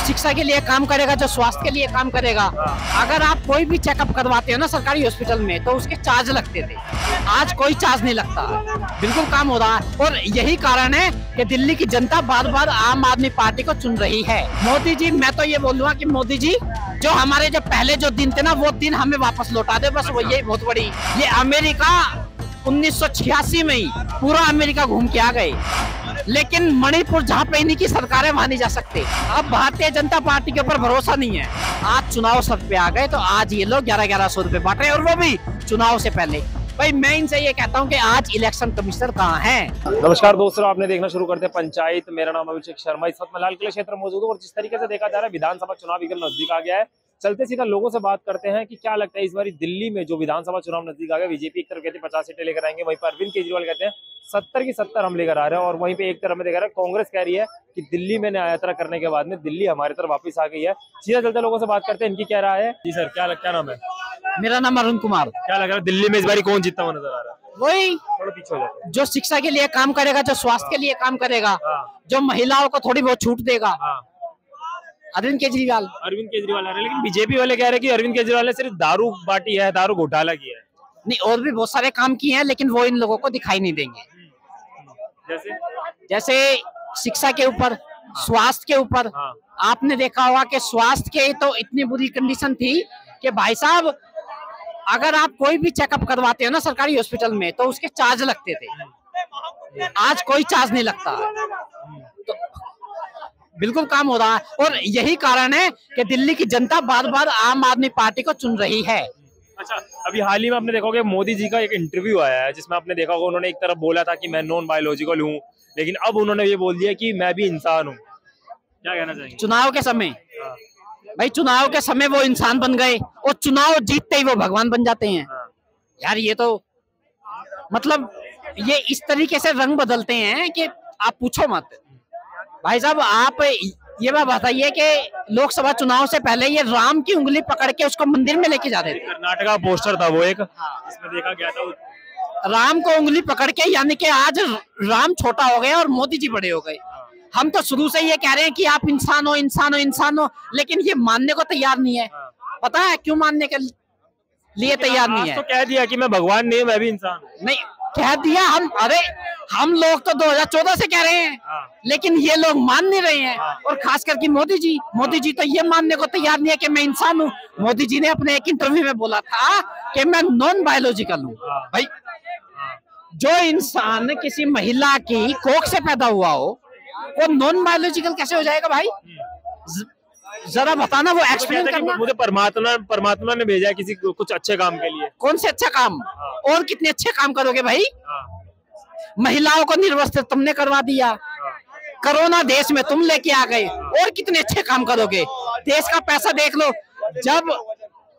शिक्षा के लिए काम करेगा, जो स्वास्थ्य के लिए काम करेगा। अगर आप कोई भी चेकअप करवाते हो ना सरकारी हॉस्पिटल में तो उसके चार्ज लगते थे, आज कोई चार्ज नहीं लगता, बिल्कुल काम हो रहा है। और यही कारण है कि दिल्ली की जनता बार बार आम आदमी पार्टी को चुन रही है। मोदी जी, मैं तो ये बोलूंगा कि मोदी जी जो हमारे जो पहले जो दिन थे ना वो दिन हमें वापस लौटा दे, बस वो यही बहुत बड़ी। ये अमेरिका 1986 में ही पूरा अमेरिका घूम के आ गए, लेकिन मणिपुर जहाँ पे इन्हीं की सरकार है वहां नहीं जा सकते। अब भारतीय जनता पार्टी के ऊपर भरोसा नहीं है। आज चुनाव सर पे आ गए तो आज ये लोग 1100 रुपए बांट रहे, और वो भी चुनाव से पहले। भाई मैं इनसे ये कहता हूँ कि आज इलेक्शन कमिश्नर कहाँ है। नमस्कार दोस्तों, आपने देखना शुरू करते हैं पंचायत। मेरा नाम अभिषेक शर्मा। इस वक्त मैं लाल किले क्षेत्र में मौजूद हूँ और जिस तरीके से देखा जा रहा है विधानसभा चुनाव एकदम नजदीक आ गया है। चलते सीधा लोगों से बात करते हैं कि क्या लगता है इस बार दिल्ली में जो विधानसभा चुनाव नजदीक आ गया, बीजेपी एक तरफ कहती है 50 सीटें लेकर आएंगे, वहीं पर अरविंद केजरीवाल कहते हैं 70 की 70 हम लेकर आ रहे हैं। और वहीं पे एक तरफ में देखा रहा है कांग्रेस कह रही है कि दिल्ली में न्याय यात्रा करने के बाद में दिल्ली हमारी तरफ वापस आ गई है। सीधा चलते लोगों से बात करते हैं, इनकी क्या राय है। जी सर, क्या लगता है, नाम है? मेरा नाम अरुण कुमार। क्या लग रहा है दिल्ली में इस बार कौन जीतता हुआ नजर आ रहा है? वही थोड़ा पीछे हो जाते हैं। जो शिक्षा के लिए काम करेगा, जो स्वास्थ्य के लिए काम करेगा, जो महिलाओं को थोड़ी बहुत छूट देगा, अरविंद केजरीवाल। अरविंद केजरीवाल आ रहे हैं, लेकिन बीजेपी वाले कह रहे हैं कि अरविंद केजरीवाल ने सिर्फ दारू बांटी है, दारू घोटाला किया है। नहीं, और भी बहुत सारे काम किए हैं, लेकिन वो इन लोगों को दिखाई नहीं देंगे। जैसे शिक्षा के ऊपर, स्वास्थ्य के ऊपर। आपने देखा होगा कि स्वास्थ्य के तो इतनी बुरी कंडीशन थी कि भाई साहब अगर आप कोई भी चेकअप करवाते हो ना सरकारी हॉस्पिटल में तो उसके चार्ज लगते थे, आज कोई चार्ज नहीं लगता। तो बिल्कुल काम हो रहा है, और यही कारण है कि दिल्ली की जनता बार बार आम आदमी पार्टी को चुन रही है। अच्छा, अभी हाल ही में आपने देखा होगा मोदी जी का एक इंटरव्यू आया है जिसमें आपने देखा होगा उन्होंने एक तरफ बोला था कि मैं नॉन बायोलॉजिकल हूँ, लेकिन अब उन्होंने ये बोल दिया कि मैं भी इंसान हूँ। क्या कहना चाहेंगे? चुनाव के समय, भाई चुनाव के समय वो इंसान बन गए और चुनाव जीतते ही वो भगवान बन जाते हैं। यार ये तो मतलब ये इस तरीके से रंग बदलते हैं कि आप पूछो मत। भाई साहब आप ये बात बताइए कि लोकसभा चुनाव से पहले ये राम की उंगली पकड़ के उसको मंदिर में लेके जा रहे थे। कर्नाटक का पोस्टर था वो एक, इसमें देखा गया था राम को उंगली पकड़ के, यानी कि आज राम छोटा हो गया और मोदी जी बड़े हो गए। हम तो शुरू से ये कह रहे हैं कि आप इंसान हो, इंसान हो, इंसान हो, लेकिन ये मानने को तैयार नहीं है। पता है क्यों मानने के लिए तैयार नहीं है? तो कह दिया कि मैं भगवान नहीं, मैं भी इंसान हूं। नहीं कह दिया हम, अरे हम लोग तो 2014 से कह रहे हैं, लेकिन ये लोग मान नहीं रहे हैं। और खास करके मोदी जी तो ये मानने को तैयार नहीं है कि मैं इंसान हूँ। मोदी जी ने अपने एक इंटरव्यू में बोला था कि मैं नॉन बायोलॉजिकल हूँ। भाई जो इंसान किसी महिला की कोख से पैदा हुआ हो वो नॉन बायोलॉजिकल कैसे हो जाएगा? भाई जरा बताना, वो एक्सप्लेन करना। मुझे परमात्मा ने भेजा है किसी कुछ अच्छे काम के लिए। कौन से अच्छा काम? और कितने अच्छे काम करोगे भाई? महिलाओं को निर्वस्त्र तुमने करवा दिया, कोरोना देश में तुम लेके आ गए, और कितने अच्छे काम करोगे? देश का पैसा देख लो, जब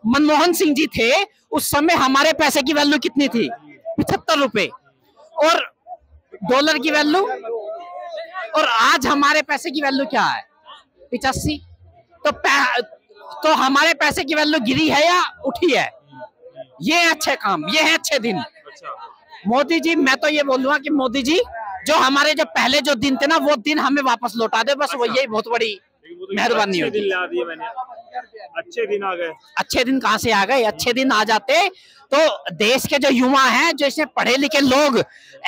मनमोहन सिंह जी थे उस समय हमारे पैसे की वैल्यू कितनी थी? 75 रुपए, और डॉलर की वैल्यू, और आज हमारे पैसे की वैल्यू क्या है? 85। तो हमारे पैसे की वैल्यू गिरी है या उठी है? ये अच्छे काम, ये है अच्छे दिन। मोदी जी, मैं तो ये बोलूंगा कि मोदी जी जो हमारे जो पहले जो दिन थे ना वो दिन हमें वापस लौटा दे, बस वो यही बहुत बड़ी मेहरबानी होगी। अच्छे दिन आ गए। अच्छे दिन कहाँ से आ गए? अच्छे दिन आ जाते तो देश के जो युवा हैं, जो इसमें पढ़े लिखे लोग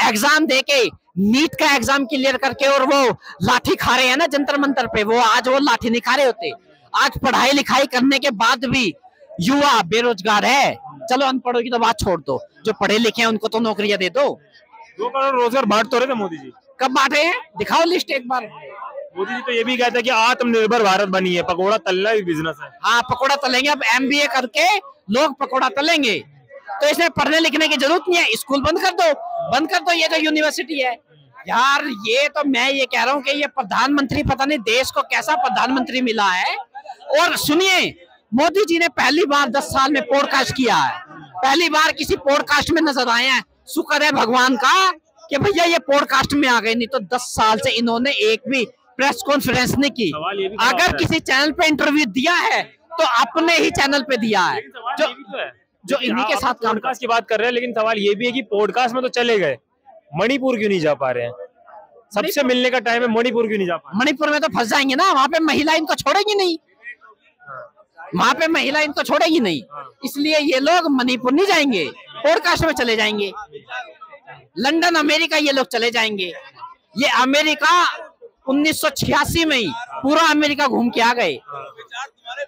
एग्जाम देके नीट का एग्जाम क्लियर करके और वो लाठी खा रहे हैं ना जंतर मंतर पे, वो आज वो लाठी नहीं खा रहे होते। आज पढ़ाई लिखाई करने के बाद भी युवा बेरोजगार है। चलो अनपढ़ों की तो बात छोड़ दो, जो पढ़े लिखे हैं उनको तो नौकरियां दे दो। 2 करोड़ रोजगार बांट तो रहे थे मोदी जी। कब बांटे हैं? दिखाओ लिस्ट एक बार। मोदी जी तो ये भी कहते हैं कि आत्मनिर्भर भारत बनी है, पकौड़ा तलना भी बिजनेस है। हाँ, पकौड़ा तलेंगे। अब MBA करके लोग पकौड़ा तलेंगे, तो इसमें पढ़ने लिखने की जरूरत नहीं है। स्कूल बंद कर दो ये जो यूनिवर्सिटी है। यार ये तो मैं ये कह रहा हूँ कि ये प्रधानमंत्री, पता नहीं देश को कैसा प्रधानमंत्री मिला है। और सुनिए, मोदी जी ने पहली बार 10 साल में पॉडकास्ट किया है, पहली बार किसी पॉडकास्ट में नजर आए हैं। शुक्र है भगवान का कि भैया ये पॉडकास्ट में आ गए, नहीं तो 10 साल से इन्होंने एक भी प्रेस कॉन्फ्रेंस नहीं की। अगर किसी चैनल पे इंटरव्यू दिया है तो अपने ही चैनल पे दिया है, जो इन्हीं के साथ पॉडकास्ट की बात कर रहे हैं। लेकिन सवाल ये भी है कि पॉडकास्ट में तो चले गए, मणिपुर क्यों नहीं जा पा रहे हैं? सबसे मिलने का टाइम है, मणिपुर क्यों नहीं जा पाए? मणिपुर में तो फंस जाएंगे ना, वहाँ पे महिला इनको छोड़ेगी नहीं, वहाँ पे महिला इनको छोड़ेगी नहीं, इसलिए ये लोग मणिपुर नहीं जाएंगे, पॉडकास्ट में चले जाएंगे, लंदन अमेरिका ये लोग चले जाएंगे। ये अमेरिका 1986 में ही पूरा अमेरिका घूम के आ गए,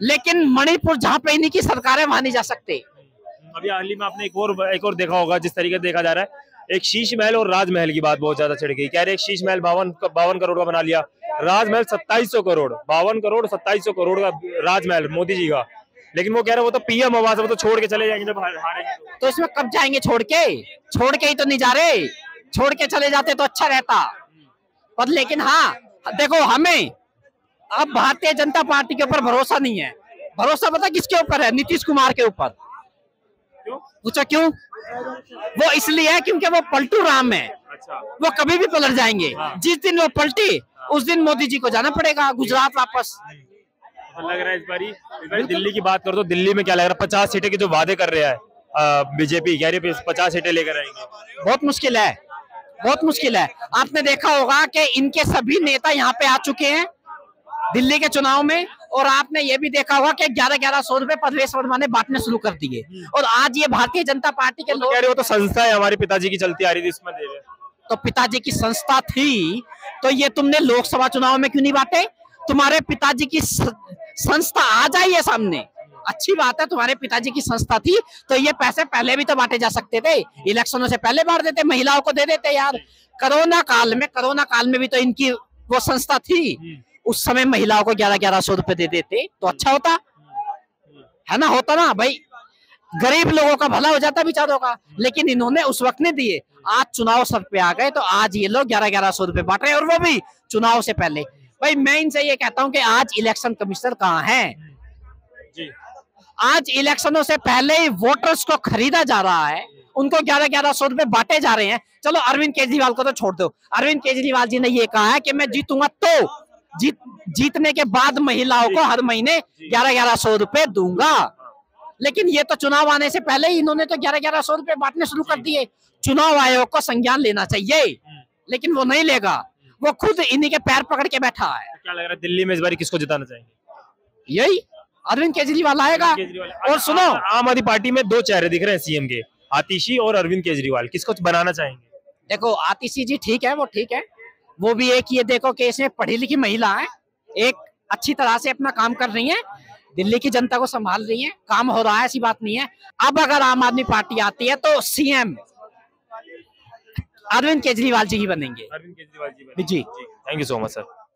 लेकिन मणिपुर जहाँ पे इन्हीं की सरकार है वहां नहीं जा सकते। अभी हाल ही में आपने एक और देखा होगा, जिस तरीके से देखा जा रहा है, एक शीश महल और राजमहल की बात बहुत ज्यादा छिड़ गई। कह रहे एक शीश महल 52 करोड़ का बना लिया, राजमहल 2700 करोड़, 52 करोड़ 2700 करोड़ का राजमहल मोदी जी का। लेकिन वो कह रहे वो तो पीएम आवास है, वो तो छोड़ के चले जाएंगे जब हारेंगे। तो इसमें कब जाएंगे छोड़ के ही तो नहीं जा रहे, छोड़ के चले जाते तो अच्छा रहता। पर लेकिन हाँ देखो, हमें अब भारतीय जनता पार्टी के ऊपर भरोसा नहीं है। भरोसा पता किसके ऊपर है? नीतीश कुमार के ऊपर। पूछो क्यों? वो इसलिए है क्योंकि वो पलटू राम है। अच्छा। वो कभी भी पलट जाएंगे। जिस दिन वो पलटे उस दिन मोदी जी को जाना पड़ेगा गुजरात वापस। लग रहा है इस बारी दिल्ली की बात करो तो दिल्ली में क्या लग रहा है, 50 सीटें के जो वादे कर रहे हैं बीजेपी, कह रही है 50 सीटें लेकर आएंगे। बहुत मुश्किल है, बहुत मुश्किल है। आपने देखा होगा कि इनके सभी नेता यहाँ पे आ चुके हैं दिल्ली के चुनाव में, और आपने ये भी देखा होगा कि 1100 रुपए प्रवेश वर्मा ने बांटने शुरू कर दिए। और आज ये भारतीय जनता पार्टी के लोग कह रहे हो तो संस्था है हमारे पिताजी की चलती आ रही थी, इसमें दे रहे। तो पिताजी की संस्था थी तो ये तुमने लोकसभा चुनाव में क्यों नहीं बांटे? तुम्हारे पिताजी की संस्था आ जाइए सामने, अच्छी बात है, तुम्हारे पिताजी की संस्था थी तो ये पैसे पहले भी तो बांटे जा सकते थे, इलेक्शनों से पहले बांट देते, महिलाओं को दे देते यार। कोरोना काल में भी तो इनकी वो संस्था थी, उस समय महिलाओं को 1100 रुपए दे देते तो अच्छा होता है ना, होता ना भाई, गरीब लोगों का भला हो जाता बेचारों का। लेकिन इन्होंने उस वक्त नहीं दिए, आज चुनाव सर पे आ गए तो आज ये लोग 1100 रुपए बांट रहे हैं, और वो भी चुनाव से पहले। भाई मैं इनसे ये कहता हूं कि आज इलेक्शन कमिश्नर कहाँ है? आज इलेक्शनों से पहले ही वोटर्स को खरीदा जा रहा है, उनको 1100 रुपए बांटे जा रहे हैं। चलो अरविंद केजरीवाल को तो छोड़ दो, अरविंद केजरीवाल जी ने ये कहा है कि मैं जीतूंगा तो जीतने के बाद महिलाओं को हर महीने 1100 रुपए दूंगा। लेकिन ये तो चुनाव आने से पहले ही इन्होंने तो 1100 रुपए बांटने शुरू कर दिए। चुनाव आयोग को संज्ञान लेना चाहिए, लेकिन वो नहीं लेगा, वो खुद इन्हीं के पैर पकड़ के बैठा है। क्या लग रहा है दिल्ली में इस बार किसको जिताना चाहेंगे? यही अरविंद केजरीवाल आएगा। और सुनो, आम आदमी पार्टी में 2 चेहरे दिख रहे हैं सीएम के, आतिशी और अरविंद केजरीवाल, किसको बनाना चाहेंगे? देखो आतिशी जी ठीक है, वो ठीक है, वो भी एक ये देखो कि इसमें पढ़ी लिखी महिला है, एक अच्छी तरह से अपना काम कर रही है, दिल्ली की जनता को संभाल रही है, काम हो रहा है, ऐसी बात नहीं है। अब अगर आम आदमी पार्टी आती है तो सीएम अरविंद केजरीवाल जी ही बनेंगे। अरविंद केजरीवाल जी जी। Thank you so much sir.